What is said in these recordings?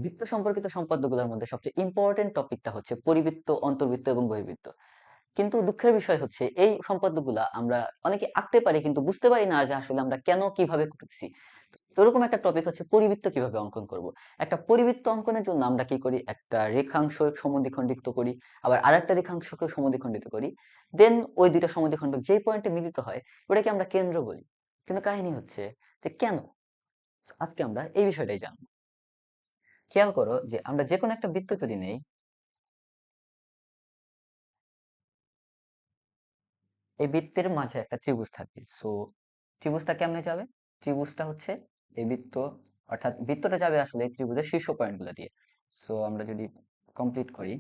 বৃত্ত সম্পর্কিত সম্পাদ্যগুলোর মধ্যে সবচেয়ে ইম্পর্টেন্ট টপিকটা হচ্ছে পরিবৃত্ত, অন্তর্বৃত্ত এবং বহির্বৃত্ত। কিন্তু দুঃখের বিষয় হচ্ছে এই সম্পাদ্যগুলা আমরা অনেকে আঁকতে পারি কিন্তু বুঝতে পারি না যে আসলে আমরা কেন কিভাবে করতেছি। ওরকম একটা টপিক হচ্ছে পরিবৃত্ত কিভাবে অঙ্কন করব। একটা পরিবৃত্ত অঙ্কনের জন্য আমরা কি করি? একটা রেখাংশ সমদ্বিখণ্ডিত করি, আবার আরেকটা রেখাংশকে সমদ্বিখণ্ডিত করি। দেন ওই ২ টা সমদ্বিখণ্ডক যেই পয়েন্টে মিলিত হয় ওটাকে আমরা কেন্দ্র বলি। কিন্তু কাহিনী হচ্ছে যে কেন? আজকে আমরা এই বিষয়টাই জানব। খেয়াল করো যে আমরা যেকোনো একটা বৃত্ত যদি নেই, এই বৃত্তের মাঝে একটা ত্রিভুজ থাকবে। সো ত্রিভুজটা কেমনে যাবে? ত্রিভুজটা হচ্ছে এই বৃত্ত, অর্থাৎ বৃত্তটা যাবে আসলে এই ত্রিভুজের শীর্ষ পয়েন্টগুলো দিয়ে। সো আমরা যদি কমপ্লিট করি,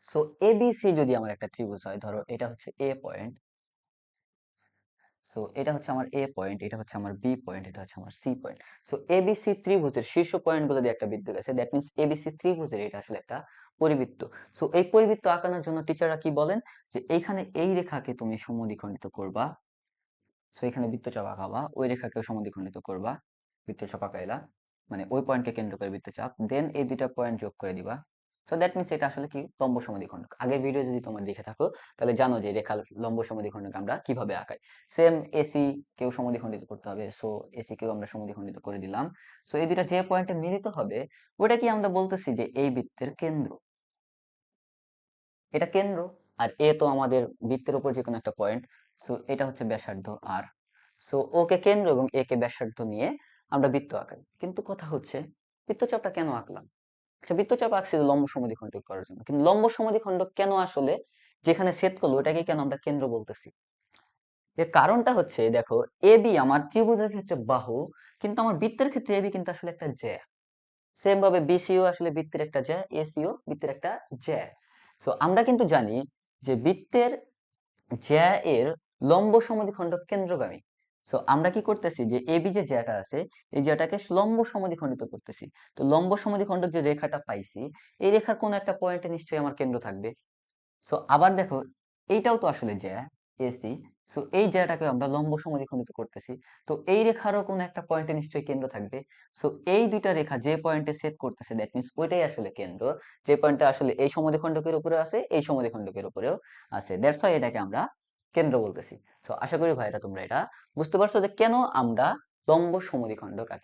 সো এবিসি যদি আমার একটা ত্রিভুজ হয়, ধরো এটা হচ্ছে এ পয়েন্ট, সো এটা হচ্ছে আমার এ পয়েন্ট, এটা হচ্ছে আমার বি পয়েন্ট, এটা হচ্ছে আমার সি পয়েন্ট। সো এবিসি ত্রিভুজের শীর্ষ পয়েন্টগুলো দিয়ে একটা বৃত্ত গেছে, দ্যাট মিন্স এবিসি ত্রিভুজের এটা আসলে একটা পরিবৃত্ত। সো এই পরিবৃত্ত আঁকানোর জন্য টিচাররা কি বলেন যে এইখানে এই রেখাকে তুমি সমদ্বিখণ্ডিত করবা। সো এখানে বৃত্তচাপ আঁকাবা, ওই রেখাকেও সমদ্বিখণ্ডিত করবা, বৃত্তচাপ আঁকাইলা, মানে ওই পয়েন্টকে কেন্দ্র করে বৃত্তচাপ, দেন এই দুইটা পয়েন্ট যোগ করে দিবা। সো দ্যাট মিনস এটা আসলে কি লম্ব সমদ্বিখণ্ডক। আগের ভিডিও যদি তোমরা দেখে থাকো তাহলে জানো যে রেখার লম্ব সমদ্বিখণ্ডক আমরা কিভাবে আঁকাই। সেম এসি কেও সমদ্বিখণ্ডিত করতে হবে, সো এসি কেও আমরা সমদ্বিখণ্ডিত করে দিলাম। সো এই দুইটা যে পয়েন্টে মিলিত হবে ওটা কি আমরা বলতেছি যে এই বৃত্তের কেন্দ্র, এটা কেন্দ্র। আর এ তো আমাদের বৃত্তের উপর যে কোনো একটা পয়েন্ট। সো এটা হচ্ছে ব্যাসার্ধ আর। সো ওকে কেন্দ্র এবং এ কে ব্যাসার্ধ নিয়ে আমরা বৃত্ত আঁকাই। কিন্তু কথা হচ্ছে বৃত্তচাপটা কেন আঁকলাম? আচ্ছা, বৃত্তচাপ আঁকছি লম্ব সমদ্বিখণ্ডক করার জন্য, কিন্তু লম্ব সমদ্বিখণ্ডক কেন আসলে যেখানে ছেদ করলো ওটাকে কেন আমরা কেন্দ্র বলতেছি? এর কারণটা হচ্ছে দেখো, এবি আমার ত্রিভুজের ক্ষেত্রে বাহু, কিন্তু আমার বৃত্তের ক্ষেত্রে এবি কিন্তু আসলে একটা জ্যা। সেম ভাবে বিসিও আসলে বৃত্তের একটা জ্যা, এসিও বৃত্তের একটা জ্যা। সো আমরা কিন্তু জানি যে বৃত্তের জ্যা এর লম্ব সমদ্বিখণ্ডক কেন্দ্রগামী। সো আমরা কি করতেছি যে এবি যে জ্যাটা আছে এই জ্যাটাকে লম্ব সমদ্বিখণ্ডিত করতেছি। তো লম্ব সমদ্বিখণ্ডক যে রেখাটা পাইছি এই রেখার কোন একটা পয়েন্টে নিশ্চয়ই আমার কেন্দ্র থাকবে। সো আবার দেখো এইটাও তো আসলে জ্যা এসি। সো এই জ্যাটাকে আমরা লম্ব সমদ্বিখণ্ডিত করতেছি। তো এই রেখারও কোন একটা পয়েন্টে নিশ্চয়ই কেন্দ্র থাকবে। সো এই দুইটা রেখা যে পয়েন্টে ছেদ করতেছে দ্যাট মিন্স ওইটাই আসলে কেন্দ্র, যে পয়েন্টটা আসলে এই সমদ্বিখণ্ডকের উপরে আছে এই সমদ্বিখণ্ডকের উপরেও আছে। দ্যাটস হোয়াই এটাকে আমরা কেন্দ্র বলতেছি। সো আশা করি ভাইরা তোমরা এটা বুঝতে পারছো যে কেন আমরা লম্ব সমদ্বিখণ্ডক আঁকি।